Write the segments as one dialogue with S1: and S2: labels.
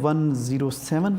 S1: 107,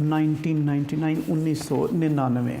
S1: 1999।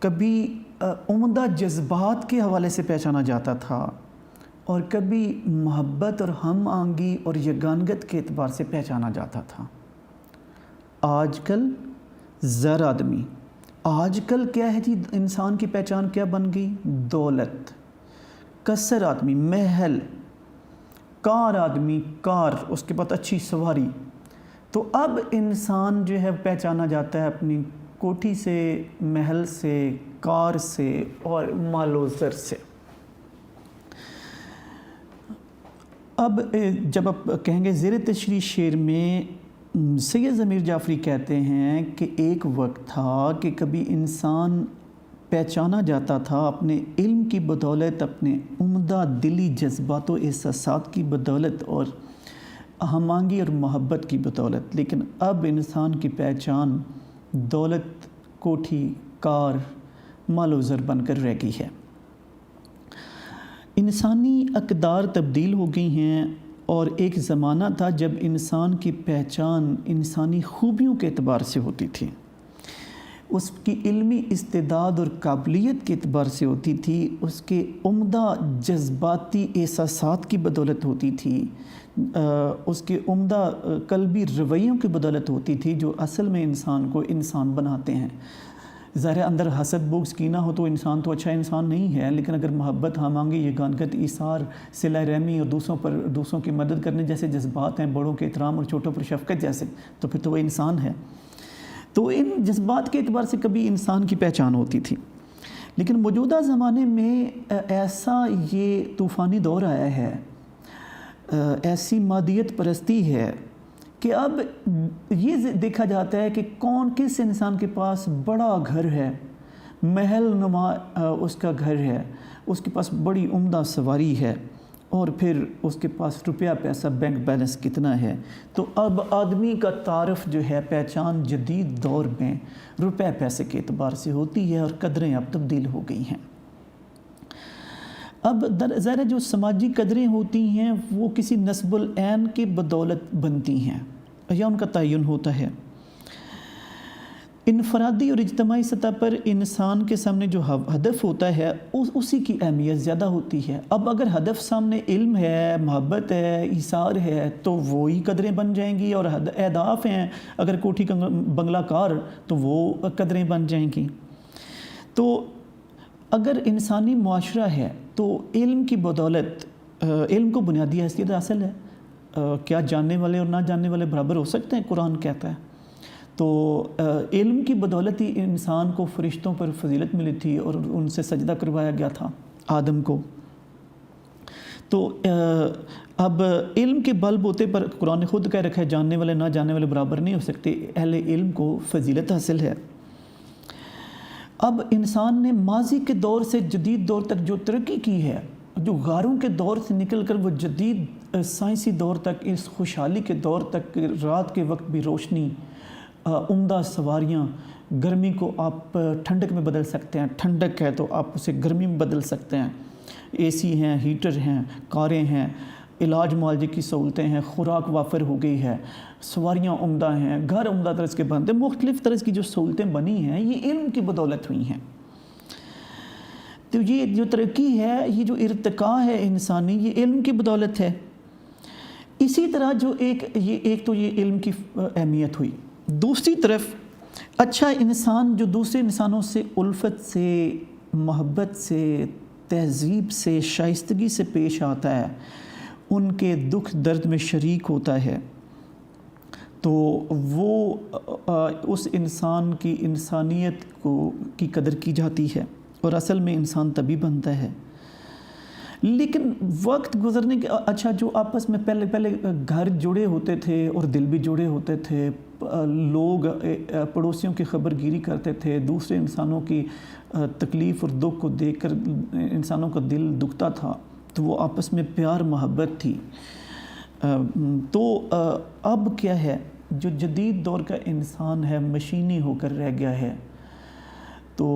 S1: کبھی عمدہ جذبات کے حوالے سے پہچانا جاتا تھا اور کبھی محبت اور ہم آہنگی اور یگانگت کے اعتبار سے پہچانا جاتا تھا۔ آج کل زر آدمی، آج کل کیا ہے جی، انسان کی پہچان کیا بن گئی؟ دولت، کثر آدمی، محل، کار آدمی، کار، اس کے بعد اچھی سواری۔ تو اب انسان جو ہے پہچانا جاتا ہے اپنی کوٹھی سے، محل سے، کار سے اور مال و زر سے۔ اب جب آپ کہیں گے زیر تشریح شعر میں سید ضمیر جعفری کہتے ہیں کہ ایک وقت تھا کہ کبھی انسان پہچانا جاتا تھا اپنے علم کی بدولت، اپنے عمدہ دلی جذبات و احساسات کی بدولت اور ہم آہنگی اور محبت کی بدولت، لیکن اب انسان کی پہچان دولت، کوٹھی، کار، مال و زر بن کر رہ گئی ہے۔ انسانی اقدار تبدیل ہو گئی ہیں اور ایک زمانہ تھا جب انسان کی پہچان انسانی خوبیوں کے اعتبار سے ہوتی تھی، اس کی علمی استعداد اور قابلیت کے اعتبار سے ہوتی تھی، اس کے عمدہ جذباتی احساسات کی بدولت ہوتی تھی، اس کے عمدہ قلبی رویوں کی بدولت ہوتی تھی جو اصل میں انسان کو انسان بناتے ہیں۔ ظاہر اندر حسد، بغض، کینہ ہو تو انسان تو اچھا انسان نہیں ہے، لیکن اگر محبت، ہم آہنگی، یگانگت، ایثار، صلہ رحمی اور دوسروں کی مدد کرنے جیسے جذبات ہیں، بڑوں کے احترام اور چھوٹوں پر شفقت جیسے، تو پھر تو وہ انسان ہے۔ تو ان جذبات کے اعتبار سے کبھی انسان کی پہچان ہوتی تھی، لیکن موجودہ زمانے میں ایسا یہ طوفانی دور آیا ہے، ایسی مادیت پرستی ہے کہ اب یہ دیکھا جاتا ہے کہ کس انسان کے پاس بڑا گھر ہے، محل نما اس کا گھر ہے، اس کے پاس بڑی عمدہ سواری ہے، اور پھر اس کے پاس روپیہ پیسہ بینک بیلنس کتنا ہے۔ تو اب آدمی کا تعارف جو ہے، پہچان جدید دور میں روپے پیسے کے اعتبار سے ہوتی ہے اور قدریں اب تبدیل ہو گئی ہیں۔ اب ظاہر جو سماجی قدریں ہوتی ہیں وہ کسی نسب العین کی بدولت بنتی ہیں یا ان کا تعین ہوتا ہے۔ انفرادی اور اجتماعی سطح پر انسان کے سامنے جو ہدف ہوتا ہے اسی کی اہمیت زیادہ ہوتی ہے۔ اب اگر ہدف سامنے علم ہے، محبت ہے، ایثار ہے تو وہی قدریں بن جائیں گی، اور اہداف ہیں اگر کوٹھی بنگلہ کار تو وہ قدریں بن جائیں گی۔ تو اگر انسانی معاشرہ ہے تو علم کی بدولت، علم کو بنیادی حیثیت حاصل ہے۔ کیا جاننے والے اور نہ جاننے والے برابر ہو سکتے ہیں؟ قرآن کہتا ہے۔ تو علم کی بدولت ہی انسان کو فرشتوں پر فضیلت ملی تھی اور ان سے سجدہ کروایا گیا تھا آدم کو۔ تو اب علم کے بل بوتے پر قرآن نے خود کہہ رکھا ہے جاننے والے نہ جاننے والے برابر نہیں ہو سکتے، اہل علم کو فضیلت حاصل ہے۔ اب انسان نے ماضی کے دور سے جدید دور تک جو ترقی کی ہے، جو غاروں کے دور سے نکل کر وہ جدید سائنسی دور تک، اس خوشحالی کے دور تک، رات کے وقت بھی روشنی، عمدہ سواریاں، گرمی کو آپ ٹھنڈک میں بدل سکتے ہیں، ٹھنڈک ہے تو آپ اسے گرمی میں بدل سکتے ہیں، اے سی ہیں، ہیٹر ہیں، کاریں ہیں، علاج معالجے کی سہولتیں ہیں، خوراک وافر ہو گئی ہے، سواریاں عمدہ ہیں، گھر عمدہ طرز کے بنتے ہیں، مختلف طرز کی جو سہولتیں بنی ہیں یہ علم کی بدولت ہوئی ہیں۔ تو یہ جو ترقی ہے، یہ جو ارتقاء ہے انسانی، یہ علم کی بدولت ہے۔ اسی طرح جو ایک تو یہ علم کی اہمیت ہوئی، دوسری طرف اچھا انسان جو دوسرے انسانوں سے الفت سے، محبت سے، تہذیب سے، شائستگی سے پیش آتا ہے، ان کے دکھ درد میں شریک ہوتا ہے، تو وہ اس انسان کی انسانیت کی قدر کی جاتی ہے اور اصل میں انسان تبھی بنتا ہے۔ لیکن وقت گزرنے کے اچھا جو آپس میں پہلے گھر جڑے ہوتے تھے اور دل بھی جڑے ہوتے تھے، لوگ پڑوسیوں کی خبر گیری کرتے تھے، دوسرے انسانوں کی تکلیف اور دکھ کو دیکھ کر انسانوں کا دل دکھتا تھا، تو وہ آپس میں پیار محبت تھی۔ تو اب کیا ہے، جو جدید دور کا انسان ہے مشینی ہو کر رہ گیا ہے، تو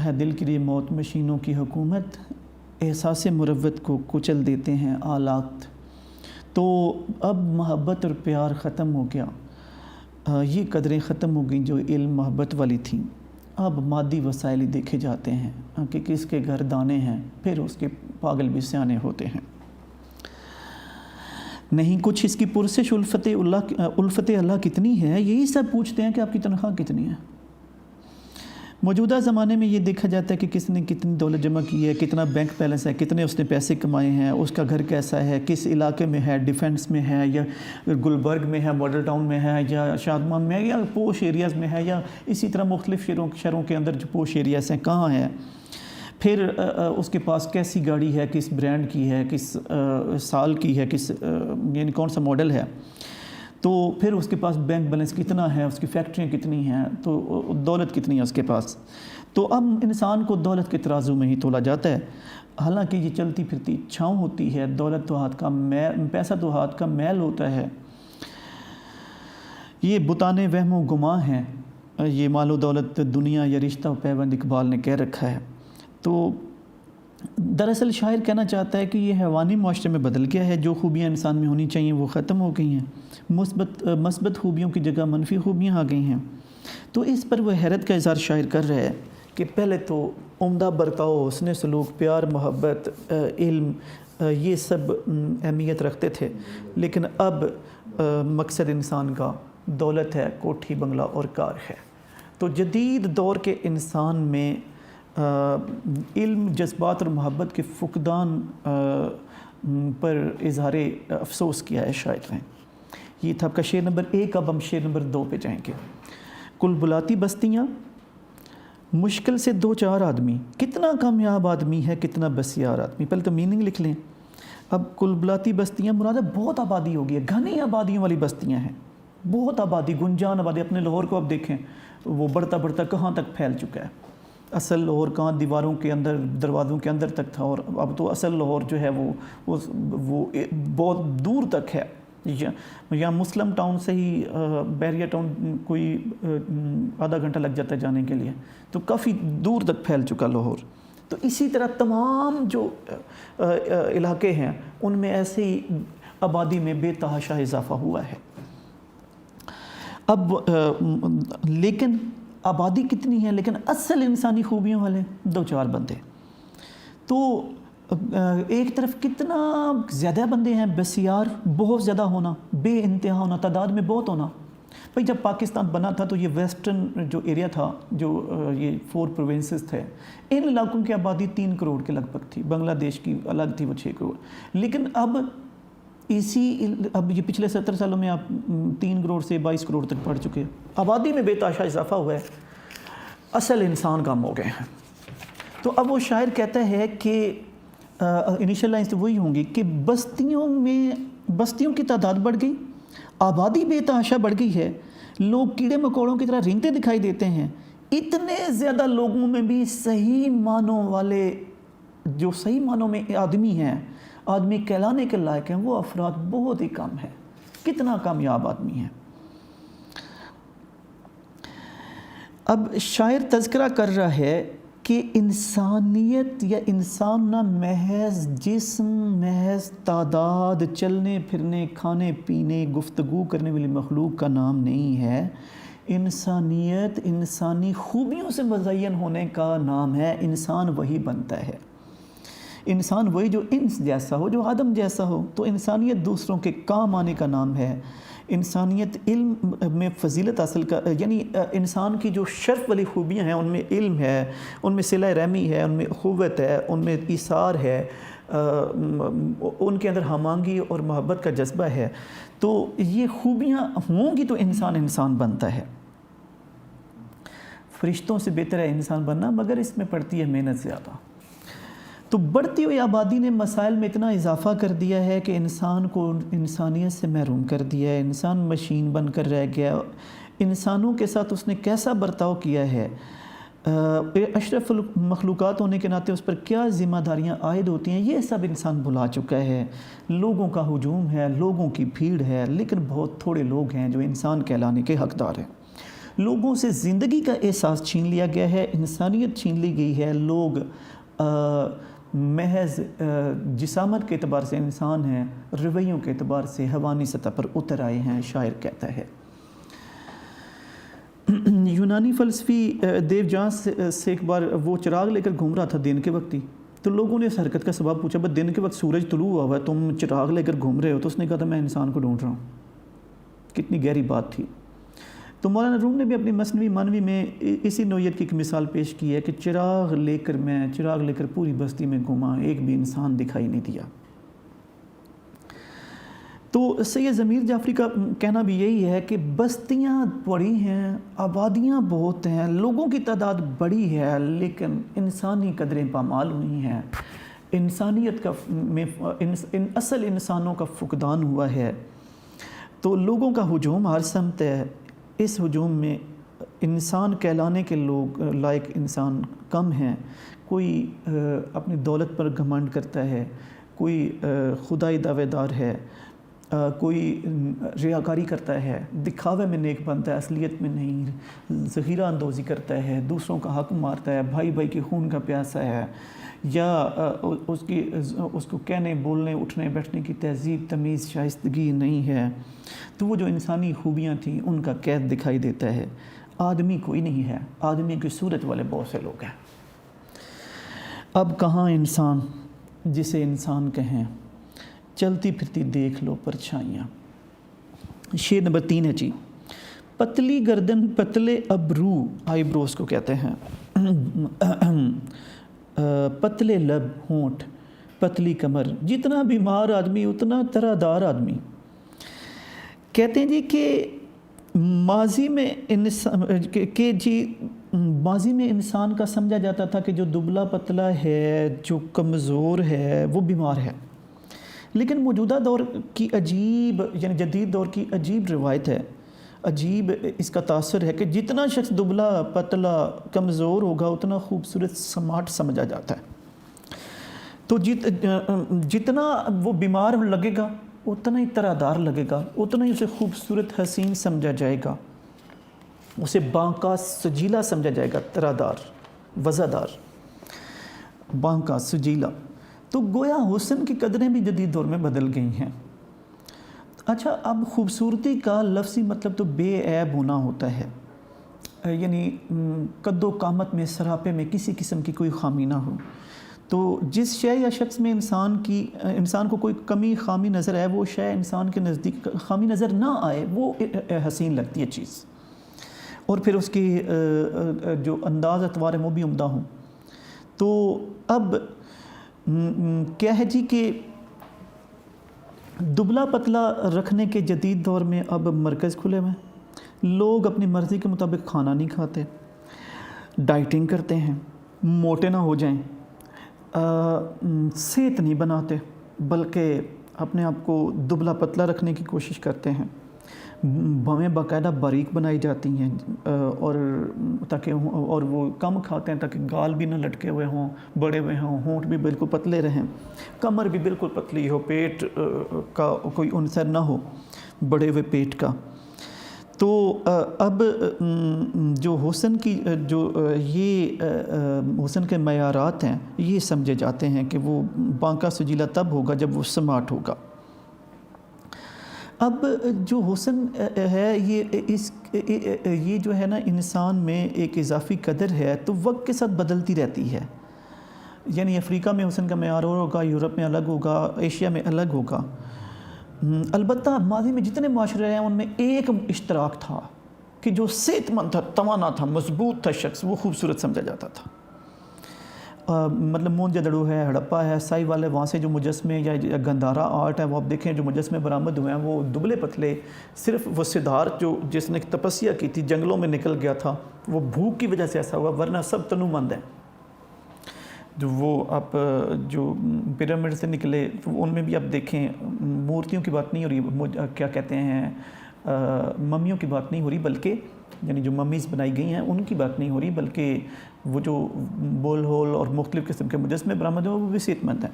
S1: ہے دل کے لیے موت، مشینوں کی حکومت، احساس مروت کو کچل دیتے ہیں آلات۔ تو اب محبت اور پیار ختم ہو گیا، یہ قدریں ختم ہو گئیں جو علم محبت والی تھیں۔ اب مادی وسائل ہی دیکھے جاتے ہیں کہ کس کے گھر دانے ہیں، پھر اس کے پاگل بھی سیانے ہوتے ہیں۔ نہیں کچھ اس کی پرسش الفت اللہ کتنی ہے، یہی سب پوچھتے ہیں کہ آپ کی تنخواہ کتنی ہے۔ موجودہ زمانے میں یہ دیکھا جاتا ہے کہ کس نے کتنی دولت جمع کی ہے، کتنا بینک بیلنس ہے، کتنے اس نے پیسے کمائے ہیں، اس کا گھر کیسا ہے، کس علاقے میں ہے، ڈیفنس میں ہے یا گلبرگ میں ہے، ماڈل ٹاؤن میں ہے یا شادمان میں ہے یا پوش ایریاز میں ہے یا اسی طرح مختلف شہروں کے اندر جو پوش ایریاز ہیں کہاں ہے۔ پھر اس کے پاس کیسی گاڑی ہے، کس برانڈ کی ہے، کس سال کی ہے، یعنی کون سا ماڈل ہے، تو پھر اس کے پاس بینک بیلنس کتنا ہے، اس کی فیکٹریاں کتنی ہیں، تو دولت کتنی ہے اس کے پاس۔ تو اب انسان کو دولت کے ترازو میں ہی تولا جاتا ہے، حالانکہ یہ چلتی پھرتی چھاؤں ہوتی ہے، دولت تو ہاتھ کا میل، پیسہ تو ہاتھ کا میل ہوتا ہے۔ یہ بتانے وہم و گماں ہیں، یہ مال و دولت دنیا یا رشتہ و پیوند اقبال نے کہہ رکھا ہے۔ تو دراصل شاعر کہنا چاہتا ہے کہ یہ حیوانی معاشرے میں بدل گیا ہے، جو خوبیاں انسان میں ہونی چاہیے وہ ختم ہو گئی ہیں، مثبت خوبیوں کی جگہ منفی خوبیاں آ گئی ہیں۔ تو اس پر وہ حیرت کا اظہار شاعر کر رہا ہے کہ پہلے تو عمدہ برتاؤ، حسن سلوک، پیار، محبت، علم، یہ سب اہمیت رکھتے تھے، لیکن اب مقصد انسان کا دولت ہے، کوٹھی بنگلہ اور کار ہے۔ تو جدید دور کے انسان میں علم، جذبات اور محبت کے فقدان پر اظہار افسوس کیا ہے شاعر نے۔ یہ تھا آپ کا شعر نمبر 1۔ اب ہم شعر نمبر 2 پہ جائیں گے۔ کل بلاتی بستیاں، مشکل سے 2-4 آدمی، کتنا کامیاب آدمی ہے، کتنا بسیار آدمی۔ پہلے تو میننگ لکھ لیں۔ اب کل بلاتی بستیاں مراد ہے بہت آبادی ہو گئی ہے، گھنی آبادیوں والی بستیاں ہیں، بہت آبادی، گنجان آبادی۔ اپنے لاہور کو اب دیکھیں، وہ بڑھتا بڑھتا کہاں تک پھیل چکا ہے۔ اصل لاہور کہاں دیواروں کے اندر، دروازوں کے اندر تک تھا، اور اب تو اصل لاہور جو ہے وہ بہت دور تک ہے۔ یا مسلم ٹاؤن سے ہی بیریا ٹاؤن کوئی آدھا گھنٹہ لگ جاتا ہے جانے کے لیے، تو کافی دور تک پھیل چکا لاہور۔ تو اسی طرح تمام جو علاقے ہیں ان میں ایسے ہی آبادی میں بے تحاشا اضافہ ہوا ہے۔ اب لیکن آبادی کتنی ہے، لیکن اصل انسانی خوبیوں والے 2-4 بندے۔ تو ایک طرف کتنا زیادہ بندے ہیں، بسیار، بہت زیادہ ہونا، بے انتہا ہونا، تعداد میں بہت ہونا۔ بھائی جب پاکستان بنا تھا تو یہ ویسٹرن جو ایریا تھا، جو یہ 4 پروونسز تھے، ان علاقوں کی آبادی 3 کروڑ کے لگ بھگ تھی، بنگلہ دیش کی الگ تھی وہ 6 کروڑ۔ لیکن اب یہ پچھلے 70 سالوں میں آپ 3 کروڑ سے 22 کروڑ تک بڑھ چکے، آبادی میں بے تحاشا اضافہ ہوا ہے، اصل انسان کم ہو گئے ہیں۔ تو اب وہ شاعر کہتا ہے کہ انیشل لائنز تو وہی ہوں گی کہ بستیوں کی تعداد بڑھ گئی، آبادی بے تحاشا بڑھ گئی ہے، لوگ کیڑے مکوڑوں کی طرح رینگتے دکھائی دیتے ہیں۔ اتنے زیادہ لوگوں میں بھی صحیح معنوں والے، جو صحیح معنوں میں آدمی ہیں، آدمی کہلانے کے لائق ہیں، وہ افراد بہت ہی کم ہیں۔ کتنا کامیاب آدمی ہیں۔ اب شاعر تذکرہ کر رہا ہے کہ انسانیت یا انسان نہ محض جسم، محض تعداد، چلنے پھرنے، کھانے پینے، گفتگو کرنے والی مخلوق کا نام نہیں ہے۔ انسانیت انسانی خوبیوں سے مزین ہونے کا نام ہے۔ انسان وہی بنتا ہے، انسان وہی جو انس جیسا ہو، جو آدم جیسا ہو۔ تو انسانیت دوسروں کے کام آنے کا نام ہے۔ انسانیت علم میں فضیلت حاصل یعنی انسان کی جو شرف والی خوبیاں ہیں ان میں علم ہے، ان میں صلہ رحمی ہے، ان میں اخوت ہے، ان میں ایثار ہے، ان کے اندر ہم آہنگی اور محبت کا جذبہ ہے۔ تو یہ خوبیاں ہوں گی تو انسان بنتا ہے۔ فرشتوں سے بہتر ہے انسان بننا، مگر اس میں پڑتی ہے محنت زیادہ۔ تو بڑھتی ہوئی آبادی نے مسائل میں اتنا اضافہ کر دیا ہے کہ انسان کو انسانیت سے محروم کر دیا ہے۔ انسان مشین بن کر رہ گیا۔ انسانوں کے ساتھ اس نے کیسا برتاؤ کیا ہے، اشرف مخلوقات ہونے کے ناطے اس پر کیا ذمہ داریاں عائد ہوتی ہیں، یہ سب انسان بھلا چکا ہے۔ لوگوں کا ہجوم ہے، لوگوں کی بھیڑ ہے، لیکن بہت تھوڑے لوگ ہیں جو انسان کہلانے کے حقدار ہیں۔ لوگوں سے زندگی کا احساس چھین لیا گیا ہے، انسانیت چھین لی گئی ہے۔ لوگ محض جسامت کے اعتبار سے انسان ہیں، رویوں کے اعتبار سے حیوانی سطح پر اتر آئے ہیں، شاعر کہتا ہے۔ یونانی فلسفی دیو جان سے ایک بار وہ چراغ لے کر گھوم رہا تھا دن کے وقت ہی، تو لوگوں نے اس حرکت کا سبب پوچھا، بس دن کے وقت سورج طلوع ہوا ہے، تم چراغ لے کر گھوم رہے ہو؟ تو اس نے کہا تھا میں انسان کو ڈھونڈ رہا ہوں۔ کتنی گہری بات تھی۔ تو مولانا روم نے بھی اپنی مثنوی معنوی میں اسی نوعیت کی ایک مثال پیش کی ہے کہ چراغ لے کر پوری بستی میں گھوما، ایک بھی انسان دکھائی نہیں دیا۔ تو سید ضمیر جعفری کا کہنا بھی یہی ہے کہ بستیاں بڑی ہیں، آبادیاں بہت ہیں، لوگوں کی تعداد بڑی ہے، لیکن انسانی قدریں پامال ہوئی ہیں، انسانیت کا اصل انسانوں کا فقدان ہوا ہے۔ تو لوگوں کا ہجوم ہر سمت ہے، اس ہجوم میں انسان کہلانے کے لائق انسان کم ہیں۔ کوئی اپنی دولت پر گھمنڈ کرتا ہے، کوئی خدائی دعوے دار ہے، کوئی ریاکاری کرتا ہے، دکھاوے میں نیک بنتا ہے، اصلیت میں نہیں، ذخیرہ اندوزی کرتا ہے، دوسروں کا حق مارتا ہے، بھائی بھائی کے خون کا پیاسا ہے، یا اس کو کہنے بولنے اٹھنے بیٹھنے کی تہذیب تمیز شائستگی نہیں ہے، تو وہ جو انسانی خوبیاں تھیں ان کا قید دکھائی دیتا ہے۔ آدمی کوئی نہیں ہے، آدمی کی صورت والے بہت سے لوگ ہیں۔ اب کہاں انسان جسے انسان کہیں، چلتی پھرتی دیکھ لو پرچھائیاں۔ شعر نمبر 3 ہے جی۔ پتلی گردن پتلے ابرو، آئی بروز کو کہتے ہیں، پتلے لب ہونٹ پتلی کمر، جتنا بیمار آدمی اتنا طرح دار آدمی۔ کہتے ہیں جی کہ ماضی میں انسان کا سمجھا جاتا تھا کہ جو دبلا پتلا ہے، جو کمزور ہے، وہ بیمار ہے، لیکن موجودہ دور کی عجیب یعنی جدید دور کی عجیب روایت ہے، عجیب اس کا تاثر ہے کہ جتنا شخص دبلا پتلا کمزور ہوگا اتنا خوبصورت سمارٹ سمجھا جاتا ہے۔ تو جتنا وہ بیمار لگے گا اتنا ہی طرح دار لگے گا، اتنا ہی اسے خوبصورت حسین سمجھا جائے گا، اسے بانکا سجیلا سمجھا جائے گا، طرح دار، وزادار، بانکا سجیلا۔ تو گویا حسن کی قدریں بھی جدید دور میں بدل گئی ہیں۔ اچھا، اب خوبصورتی کا لفظی مطلب تو بے عیب ہونا ہوتا ہے، یعنی قد و قامت میں، سراپے میں کسی قسم کی کوئی خامی نہ ہو۔ تو جس شے یا شخص میں انسان کو کوئی کمی خامی نظر آئے، وہ شے انسان کے نزدیک خامی نظر نہ آئے، وہ حسین لگتی ہے چیز، اور پھر اس کی جو انداز اتوار ہے وہ بھی عمدہ ہوں۔ تو اب کیا ہے جی کہ دبلا پتلا رکھنے کے جدید دور میں اب مرکز کھلے ہوئے ہیں، لوگ اپنی مرضی کے مطابق کھانا نہیں کھاتے، ڈائٹنگ کرتے ہیں، موٹے نہ ہو جائیں، صحت نہیں بناتے، بلکہ اپنے آپ کو دبلا پتلا رکھنے کی کوشش کرتے ہیں، بھویں باقاعدہ باریک بنائی جاتی ہیں، اور وہ کم کھاتے ہیں تاکہ گال بھی نہ لٹکے ہوئے ہوں، بڑے ہوئے ہوں، ہونٹ بھی بالکل پتلے رہیں، کمر بھی بالکل پتلی ہو، پیٹ کا کوئی عنصر نہ ہو بڑے ہوئے پیٹ کا۔ تو اب جو حسن کی یہ حسن کے معیارات ہیں، یہ سمجھے جاتے ہیں کہ وہ بانکا سجیلا تب ہوگا جب وہ سمارٹ ہوگا۔ اب جو حسن ہے یہ جو ہے نا انسان میں ایک اضافی قدر ہے، تو وقت کے ساتھ بدلتی رہتی ہے، یعنی افریقہ میں حسن کا معیار اور ہوگا، یورپ میں الگ ہوگا، ایشیا میں الگ ہوگا۔ البتہ ماضی میں جتنے معاشرے ہیں ان میں ایک اشتراک تھا کہ جو صحت مند تھا، توانا تھا، مضبوط تھا شخص، وہ خوبصورت سمجھا جاتا تھا۔ مطلب مونجدڑو ہے، ہڑپا ہے، سائی والے، وہاں سے جو مجسمے یا گندھارا آرٹ ہے، وہ آپ دیکھیں جو مجسمے برآمد ہوئے ہیں وہ دبلے پتلے، صرف وہ سدھارتھ جس نے تپسیا کی تھی، جنگلوں میں نکل گیا تھا، وہ بھوک کی وجہ سے ایسا ہوا، ورنہ سب تنو مند ہیں۔ جو پیرامڈ سے نکلے ان میں بھی آپ دیکھیں، مورتیوں کی بات نہیں ہو رہی، کیا کہتے ہیں، ممیوں کی بات نہیں ہو رہی، بلکہ یعنی جو ممیز بنائی گئی ہیں ان کی بات نہیں ہو رہی، بلکہ وہ جو بول ہول اور مختلف قسم کے مجسمے برآمد ہیں وہ بھی صحت مند ہیں۔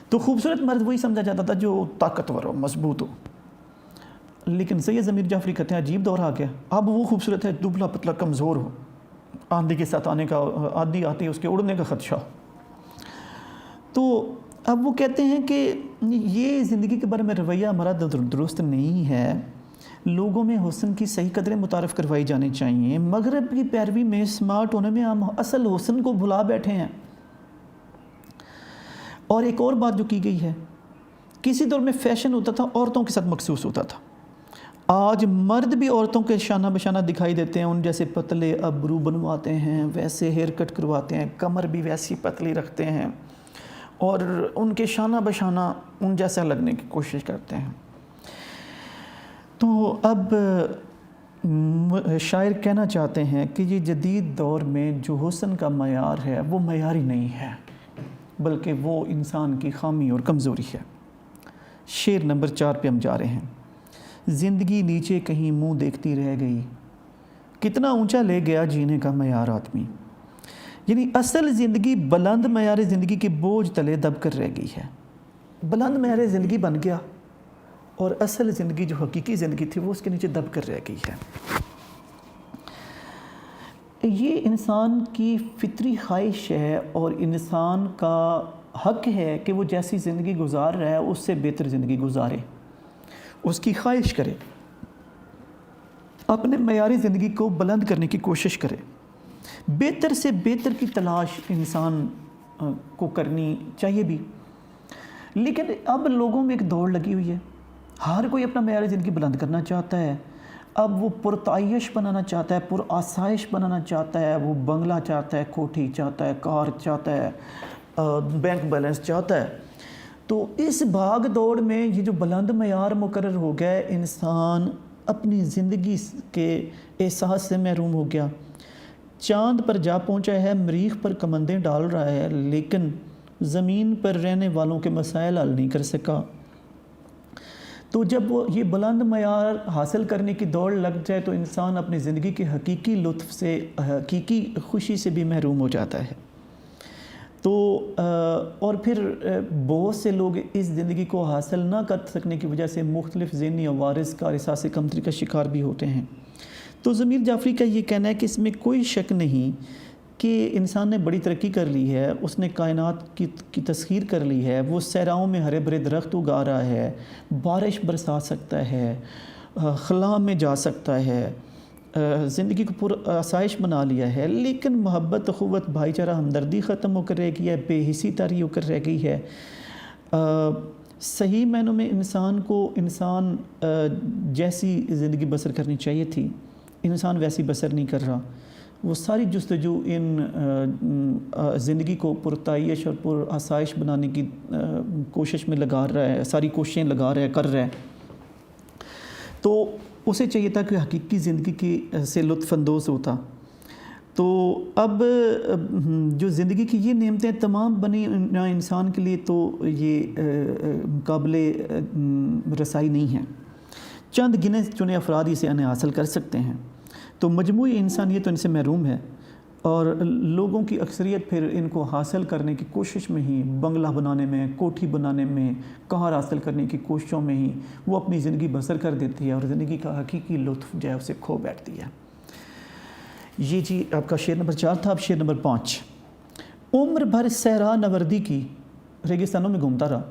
S1: تو خوبصورت مرد وہی سمجھا جاتا تھا جو طاقتور ہو، مضبوط ہو، لیکن سید ضمیر جعفری کہتے ہیں عجیب دور آ گیا، اب وہ خوبصورت ہے دبلا پتلا کمزور ہو، آندھی کے ساتھ آنے کا، آندھی آتی ہے اس کے اڑنے کا خدشہ۔ تو اب وہ کہتے ہیں کہ یہ زندگی کے بارے میں رویہ ہمارا درست نہیں ہے، لوگوں میں حسن کی صحیح قدریں متعارف کروائی جانی چاہیے۔ مغرب کی پیروی میں اسمارٹ ہونے میں ہم اصل حسن کو بھلا بیٹھے ہیں۔ اور ایک اور بات جو کی گئی ہے، کسی دور میں فیشن ہوتا تھا عورتوں کے ساتھ مخصوص ہوتا تھا، آج مرد بھی عورتوں کے شانہ بشانہ دکھائی دیتے ہیں، ان جیسے پتلے ابرو بنواتے ہیں، ویسے ہیئر کٹ کرواتے ہیں، کمر بھی ویسی پتلی رکھتے ہیں اور ان کے شانہ بشانہ ان جیسا لگنے کی کوشش کرتے ہیں۔ تو اب شاعر کہنا چاہتے ہیں کہ یہ جدید دور میں جو حسن کا معیار ہے وہ معیاری نہیں ہے، بلکہ وہ انسان کی خامی اور کمزوری ہے۔ شعر نمبر 4 پہ ہم جا رہے ہیں۔ زندگی نیچے کہیں منہ دیکھتی رہ گئی، کتنا اونچا لے گیا جینے کا معیار آدمی۔ یعنی اصل زندگی بلند معیار زندگی کے بوجھ تلے دب کر رہ گئی ہے۔ بلند معیار زندگی بن گیا اور اصل زندگی جو حقیقی زندگی تھی وہ اس کے نیچے دب کر رہ گئی ہے۔ یہ انسان کی فطری خواہش ہے اور انسان کا حق ہے کہ وہ جیسی زندگی گزار رہا ہے اس سے بہتر زندگی گزارے، اس کی خواہش کرے، اپنے معیاری زندگی کو بلند کرنے کی کوشش کرے، بہتر سے بہتر کی تلاش انسان کو کرنی چاہیے بھی۔ لیکن اب لوگوں میں ایک دوڑ لگی ہوئی ہے، ہر کوئی اپنا معیاری زندگی بلند کرنا چاہتا ہے۔ اب وہ پرتعیش بنانا چاہتا ہے، پر آسائش بنانا چاہتا ہے، وہ بنگلہ چاہتا ہے، کوٹھی چاہتا ہے، کار چاہتا ہے، بینک بیلنس چاہتا ہے۔ تو اس بھاگ دوڑ میں یہ جو بلند معیار مقرر ہو گیا ہے، انسان اپنی زندگی کے احساس سے محروم ہو گیا۔ چاند پر جا پہنچا ہے، مریخ پر کمندیں ڈال رہا ہے، لیکن زمین پر رہنے والوں کے مسائل حل نہیں کر سکا۔ تو جب وہ یہ بلند معیار حاصل کرنے کی دوڑ لگ جائے تو انسان اپنی زندگی کے حقیقی لطف سے، حقیقی خوشی سے بھی محروم ہو جاتا ہے۔ تو اور پھر بہت سے لوگ اس زندگی کو حاصل نہ کر سکنے کی وجہ سے مختلف ذہنی عوارض کا، احساس کمتری کا شکار بھی ہوتے ہیں۔ تو ضمیر جعفری کا یہ کہنا ہے کہ اس میں کوئی شک نہیں کہ انسان نے بڑی ترقی کر لی ہے، اس نے کائنات کی تسخیر کر لی ہے، وہ صحراؤں میں ہرے بھرے درخت اگا رہا ہے، بارش برسا سکتا ہے، خلا میں جا سکتا ہے، زندگی کو پر آسائش بنا لیا ہے، لیکن محبت، اخوت، بھائی چارہ، ہمدردی ختم ہو کر رہ گئی ہے، بے حسی طاری ہو کر رہ گئی ہے۔ صحیح معنوں میں انسان کو انسان جیسی زندگی بسر کرنی چاہیے تھی، انسان ویسی بسر نہیں کر رہا۔ وہ ساری جستجو ان زندگی کو پرتعیش اور پر آسائش بنانے کی کوشش میں لگا رہا ہے، ساری کوششیں لگا رہا ہے، کر رہا ہے۔ تو اسے چاہیے تھا کہ حقیقی زندگی کی سے لطف اندوز ہوتا۔ تو اب جو زندگی کی یہ نعمتیں تمام بنی انسان کے لیے تو یہ قابل رسائی نہیں ہیں، چند گنے چنے افراد اسے انہیں حاصل کر سکتے ہیں۔ تو مجموعی انسانیت ان سے محروم ہے اور لوگوں کی اکثریت پھر ان کو حاصل کرنے کی کوشش میں ہی، بنگلہ بنانے میں، کوٹھی بنانے میں، کار حاصل کرنے کی کوششوں میں ہی وہ اپنی زندگی بسر کر دیتی ہے اور زندگی کا حقیقی لطف جو ہے اسے کھو بیٹھتی ہے۔ یہ جی آپ کا شعر نمبر 4 تھا۔ اب شعر نمبر 5۔ عمر بھر صحرا نوردی کی، ریگستانوں میں گھومتا رہا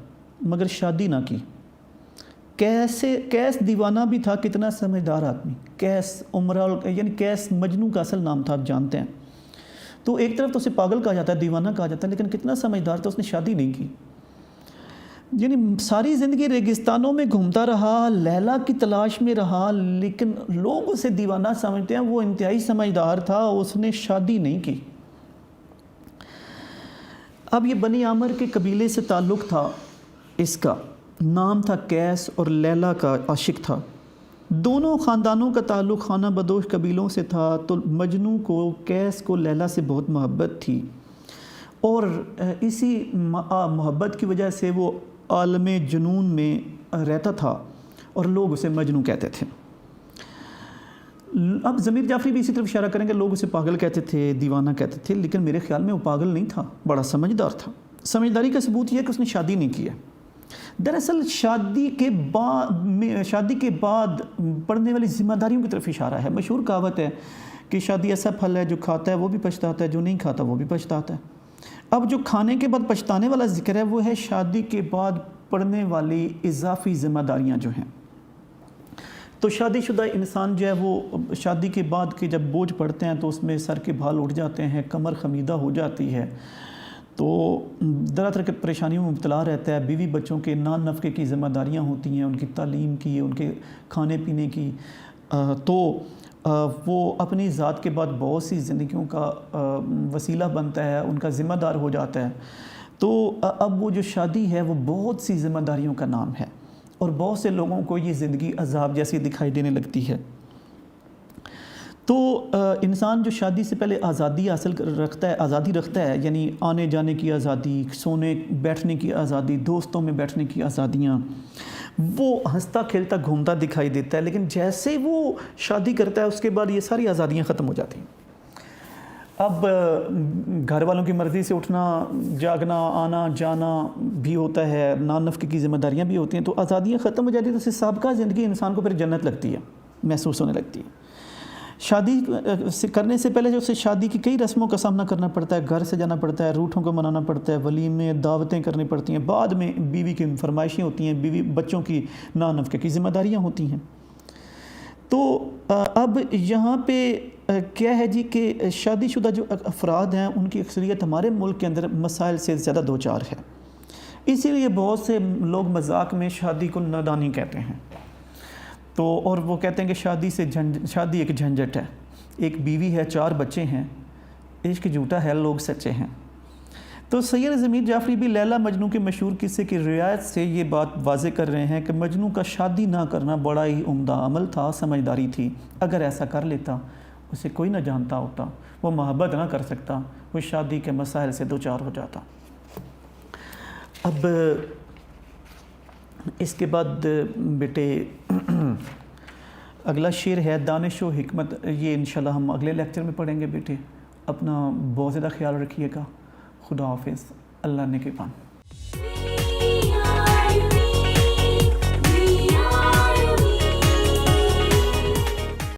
S1: مگر شادی نہ کی۔ کیس دیوانہ بھی تھا، کتنا سمجھدار آدمی۔ کیس یعنی کیس مجنوں کا اصل نام تھا، آپ جانتے ہیں۔ تو ایک طرف تو اسے پاگل کہا جاتا ہے، دیوانہ کہا جاتا ہے، لیکن کتنا سمجھدار تھا، اس نے شادی نہیں کی۔ یعنی ساری زندگی ریگستانوں میں گھومتا رہا، لیلا کی تلاش میں رہا، لیکن لوگ اسے دیوانہ سمجھتے ہیں، وہ انتہائی سمجھدار تھا، اس نے شادی نہیں کی۔ اب یہ بنی عامر کے قبیلے سے تعلق تھا، اس کا نام تھا کیس اور لیلا کا عاشق تھا۔ دونوں خاندانوں کا تعلق خانہ بدوش قبیلوں سے تھا، تو مجنوں کو، کیس کو لیلا سے بہت محبت تھی اور اسی محبت کی وجہ سے وہ عالم جنون میں رہتا تھا اور لوگ اسے مجنوں کہتے تھے۔ اب ضمیر جعفری بھی اسی طرف اشارہ کریں گے، لوگ اسے پاگل کہتے تھے، دیوانہ کہتے تھے، لیکن میرے خیال میں وہ پاگل نہیں تھا، بڑا سمجھدار تھا۔ سمجھداری کا ثبوت یہ ہے کہ اس نے شادی نہیں کی ہے۔ دراصل شادی کے بعد پڑنے والی ذمہ داریوں کی طرف اشارہ ہے۔ مشہور کہاوت ہے کہ شادی ایسا پھل ہے جو کھاتا ہے وہ بھی پچھتاتا ہے، جو نہیں کھاتا وہ بھی پچھتاتا ہے۔ اب جو کھانے کے بعد پچھتانے والا ذکر ہے وہ ہے شادی کے بعد پڑنے والی اضافی ذمہ داریاں جو ہیں۔ تو شادی شدہ انسان جو ہے وہ شادی کے بعد کے جب بوجھ پڑتے ہیں تو اس میں سر کے بال اٹھ جاتے ہیں، کمر خمیدہ ہو جاتی ہے، تو طرح طرح کی پریشانیوں میں مبتلا رہتا ہے، بیوی بچوں کے نان نفقے کی ذمہ داریاں ہوتی ہیں، ان کی تعلیم کی، ان کے کھانے پینے کی، تو وہ اپنی ذات کے بعد بہت سی زندگیوں کا وسیلہ بنتا ہے، ان کا ذمہ دار ہو جاتا ہے۔ تو اب وہ جو شادی ہے وہ بہت سی ذمہ داریوں کا نام ہے، اور بہت سے لوگوں کو یہ زندگی عذاب جیسی دکھائی دینے لگتی ہے۔ تو انسان جو شادی سے پہلے آزادی رکھتا ہے، یعنی آنے جانے کی آزادی، سونے بیٹھنے کی آزادی، دوستوں میں بیٹھنے کی آزادیاں، وہ ہنستا کھیلتا گھومتا دکھائی دیتا ہے، لیکن جیسے وہ شادی کرتا ہے اس کے بعد یہ ساری آزادیاں ختم ہو جاتی ہیں۔ اب گھر والوں کی مرضی سے اٹھنا جاگنا آنا جانا بھی ہوتا ہے، نان نفقے کی ذمہ داریاں بھی ہوتی ہیں، تو آزادیاں ختم ہو جاتی ہیں، تو اس سے سابقہ زندگی انسان کو پھر جنت لگتی ہے، محسوس ہونے لگتی ہے۔ شادی کرنے سے پہلے جو اسے شادی کی کئی رسموں کا سامنا کرنا پڑتا ہے، گھر سے جانا پڑتا ہے، روٹھوں کو منانا پڑتا ہے، ولیمے دعوتیں کرنی پڑتی ہیں، بعد میں بیوی کی فرمائشیں ہوتی ہیں، بیوی بچوں کی نان نفقے کی ذمہ داریاں ہوتی ہیں۔ تو اب یہاں پہ کیا ہے جی کہ شادی شدہ جو افراد ہیں ان کی اکثریت ہمارے ملک کے اندر مسائل سے زیادہ دوچار ہے، اسی لیے بہت سے لوگ مذاق میں شادی کو نادانی کہتے ہیں، تو اور وہ کہتے ہیں کہ شادی ایک جھنجھٹ ہے، ایک بیوی ہے، 4 بچے ہیں، عشق جھوٹا ہے، لوگ سچے ہیں۔ تو سید ضمیر جعفری بھی لیلا مجنوں کے مشہور قصے کی روایت سے یہ بات واضح کر رہے ہیں کہ مجنوں کا شادی نہ کرنا بڑا ہی عمدہ عمل تھا، سمجھداری تھی، اگر ایسا کر لیتا اسے کوئی نہ جانتا ہوتا، وہ محبت نہ کر سکتا، وہ شادی کے مسائل سے دوچار ہو جاتا۔ اب اس کے بعد بیٹے اگلا شعر ہے دانش و حکمت، یہ انشاءاللہ ہم اگلے لیکچر میں پڑھیں گے بیٹے۔ اپنا بہت زیادہ خیال رکھیے گا، خدا حافظ، اللہ نے کے پان۔